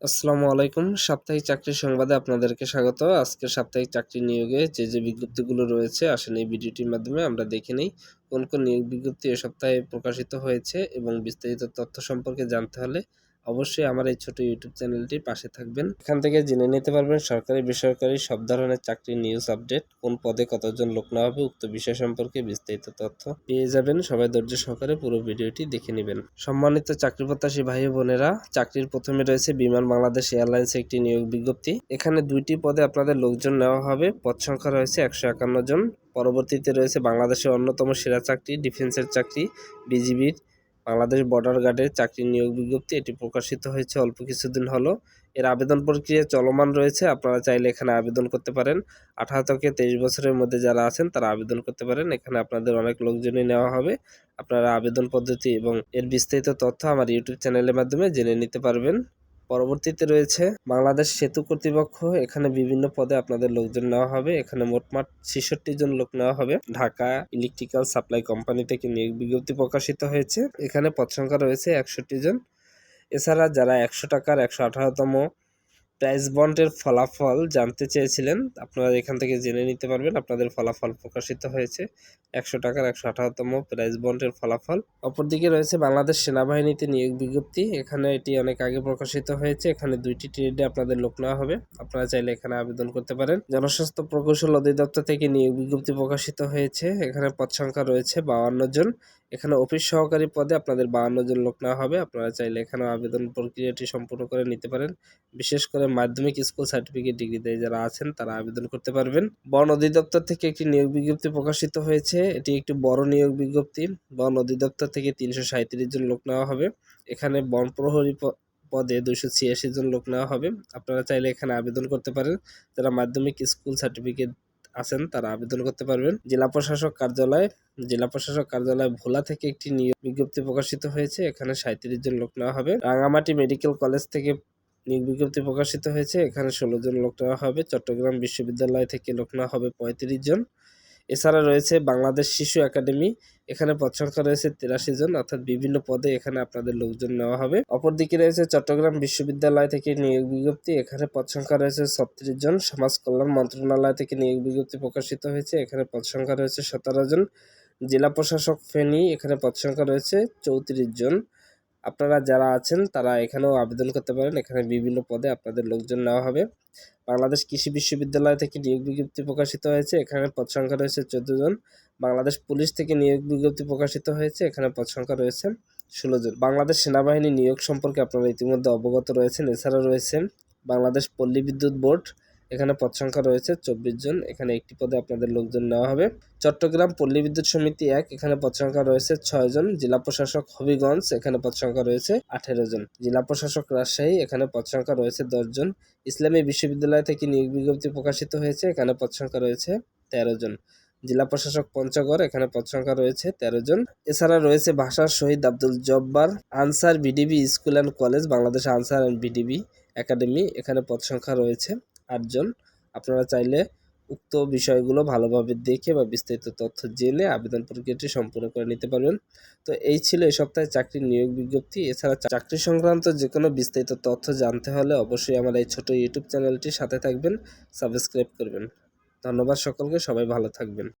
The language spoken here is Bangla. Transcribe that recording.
আসসালামু আলাইকুম। সাপ্তাহিক চাকরির সংবাদে আপনাদেরকে স্বাগত। আজকের সাপ্তাহিক চাকরি নিয়োগে যে বিজ্ঞপ্তিগুলো রয়েছে আসেন এই ভিডিওটির মাধ্যমে আমরা দেখে নেই কোন নিয়োগ বিজ্ঞপ্তি এ সপ্তাহে প্রকাশিত হয়েছে এবং বিস্তারিত তথ্য সম্পর্কে জানতে হলে অবশ্যই আমার এই ছোট ইউটিউব চ্যানেলটির পাশে থাকবেন। এখান থেকে জেনে নিতে পারবেন সরকারি বেসরকারি সব ধরনের চাকরির নিউজ আপডেট, কোন পদে কতজন লোক নেওয়া হবে, উক্ত বিষয় সম্পর্কে বিস্তারিত তথ্য পেয়ে যাবেন। সবাই ধৈর্য সহকারে পুরো ভিডিওটি দেখে নেবেন। সম্মানিত চাকরি প্রত্যাশী ভাই বোনেরা, চাকরির প্রথমে রয়েছে বিমান বাংলাদেশ এয়ারলাইন্স একটি নিয়োগ বিজ্ঞপ্তি। এখানে 2টি পদে আপনাদের লোকজন নেওয়া হবে। পদ সংখ্যা রয়েছে 151 জন। পরবর্তীতে রয়েছে বাংলাদেশের অন্যতম সেরা চাকরি, ডিফেন্সের চাকরি, বিজিবির বাংলাদেশ বর্ডার গার্ডের চাকরির নিয়োগ বিজ্ঞপ্তি। এটি প্রকাশিত হয়েছে অল্প কিছুদিন হলো। এর আবেদন প্রক্রিয়া চলমান রয়েছে। আপনারা চাইলে এখানে আবেদন করতে পারেন। 18 থেকে 23 বছরের মধ্যে যারা আছেন তারা আবেদন করতে পারেন। এখানে আপনাদের অনেক লোকজনই নেওয়া হবে। আপনারা আবেদন পদ্ধতি এবং এর বিস্তারিত তথ্য আমার ইউটিউব চ্যানেলের মাধ্যমে জেনে নিতে পারবেন। পরবর্তীতে রয়েছে বাংলাদেশ সেতু কর্তৃপক্ষ। এখানে বিভিন্ন পদে আপনাদের লোকজন নেওয়া হবে। এখানে মোটমাট 66 জন লোক নেওয়া হবে। ঢাকা ইলেকট্রিক্যাল সাপ্লাই কোম্পানি থেকে নিয়োগ বিজ্ঞপ্তি প্রকাশিত হয়েছে। এখানে পদ সংখ্যা রয়েছে 61 জন। এছাড়া যারা 100 টাকার 118তম প্রাইজ বন্ডের ফলাফল জানতে চেয়েছিলেন, আপনারা এখান থেকে জেনে নিতে পারবেন। আপনাদের ফলাফল প্রকাশিত হয়েছে 100 টাকার 118তম প্রাইজ বন্ডের ফলাফল। অপরদিকে রয়েছে বাংলাদেশ সেনাবাহিনীতে নিয়োগ বিজ্ঞপ্তি। এখানে এটি অনেক আগে প্রকাশিত হয়েছে। এখানে 2টি ট্রেডে আপনাদের লোক নেওয়া হবে। আপনারা চাইলে এখানে আবেদন করতে পারেন। জনস্বাস্থ্য প্রকৌশল অধিদপ্তর থেকে নিয়োগ বিজ্ঞপ্তি প্রকাশিত হয়েছে। এখানে পদ সংখ্যা রয়েছে 52 জন। এখানে অফিস সহকারী পদে আপনাদের 52 জন লোক নেওয়া হবে। আপনারা চাইলে এখানে আবেদন প্রক্রিয়াটি সম্পূর্ণ করে নিতে পারেন। বিশেষ করে মাধ্যমিক স্কুল সার্টিফিকেট ডিগ্রিতে যারা আছেন তারা আবেদন করতে পারবেন। বন অধিদপ্তর থেকে একটি নিয়োগ বিজ্ঞপ্তি প্রকাশিত হয়েছে। এটি একটি বড় নিয়োগ বিজ্ঞপ্তি। বন অধিদপ্তর থেকে 337 জন লোক নেওয়া হবে। এখানে বন প্রহরী পদে 286 জন লোক নেওয়া হবে। আপনারা চাইলে এখানে আবেদন করতে পারেন। যারা মাধ্যমিক স্কুল সার্টিফিকেট আছেন তারা আবেদন করতে পারবেন। জেলা প্রশাসক কার্যালয় ভোলা থেকে একটি নিয়োগ বিজ্ঞপ্তি প্রকাশিত হয়েছে। এখানে 37 জন লোক নেওয়া হবে। রাঙামাটি মেডিকেল কলেজ থেকে নিয়োগ বিজ্ঞপ্তি প্রকাশিত হয়েছে। এখানে 16 জন লোক নেওয়া হবে। চট্টগ্রাম বিশ্ববিদ্যালয় থেকে লোক নেওয়া হবে 35 জন। এছাড়া রয়েছে বাংলাদেশ শিশু একাডেমি। এখানে পদ সংখ্যা রয়েছে 83 জন। অর্থাৎ বিভিন্ন পদে এখানে আপনাদের লোকজন নেওয়া হবে। অপরদিকে রয়েছে চট্টগ্রাম বিশ্ববিদ্যালয় থেকে নিয়োগ বিজ্ঞপ্তি। এখানে পদ সংখ্যা রয়েছে 36 জন। সমাজ কল্যাণ মন্ত্রণালয় থেকে নিয়োগ বিজ্ঞপ্তি প্রকাশিত হয়েছে। এখানে পদ সংখ্যা রয়েছে 17 জন। জেলা প্রশাসক ফেনী, এখানে পদ সংখ্যা রয়েছে 34 জন। আপনারা যারা আছেন তারা এখানেও আবেদন করতে পারেন। এখানে বিভিন্ন পদে আপনাদের লোকজন নেওয়া হবে। বাংলাদেশ কৃষি বিশ্ববিদ্যালয় থেকে নিয়োগ বিজ্ঞপ্তি প্রকাশিত হয়েছে। এখানে পদ সংখ্যা রয়েছে 14 জন। বাংলাদেশ পুলিশ থেকে নিয়োগ বিজ্ঞপ্তি প্রকাশিত হয়েছে। এখানে পদ সংখ্যা রয়েছে 16 জন। বাংলাদেশ সেনাবাহিনী নিয়োগ সম্পর্কে আপনারা ইতিমধ্যে অবগত রয়েছেন। এছাড়া রয়েছে বাংলাদেশ পল্লী বিদ্যুৎ বোর্ড। এখানে পদ সংখ্যা রয়েছে 24 জন। এখানে একটি পদে আপনাদের লোকজন নেওয়া হবে। চট্টগ্রাম পল্লী বিদ্যুৎ সমিতি 1, এখানে পদ সংখ্যা রয়েছে 6 জন। জেলা প্রশাসক হবিগঞ্জ, এখানে পদ সংখ্যা রয়েছে 18 জন। জেলা প্রশাসক রাজশাহী, এখানে পদ সংখ্যা রয়েছে 10 জন। ইসলামী বিশ্ববিদ্যালয় থেকে নিয়োগ বিজ্ঞপ্তি প্রকাশিত হয়েছে। এখানে পদ সংখ্যা রয়েছে 13 জন। জেলা প্রশাসক পঞ্চগড়, এখানে পদ সংখ্যা রয়েছে 13 জন। এছাড়া রয়েছে ভাষার শহীদ Abdul Jabbar Ansar BDB school and college, Bangladesh Ansar and BDB academy, এখানে পদ সংখ্যা রয়েছে 8 জন। আপনারা চাইলে উক্ত বিষয়গুলো ভালোভাবে দেখে বা বিস্তারিত তথ্য জেনে আবেদন প্রক্রিয়াটি সম্পূর্ণ করে নিতে পারবেন। তো এই ছিল এই সপ্তাহে চাকরির নিয়োগ বিজ্ঞপ্তি। এছাড়া চাকরি সংক্রান্ত যে কোনো বিস্তারিত তথ্য জানতে হলে অবশ্যই আমার এই ছোট ইউটিউব চ্যানেলটির সাথে থাকবেন, সাবস্ক্রাইব করবেন। ধন্যবাদ সকলকে, সবাই ভালো থাকবেন।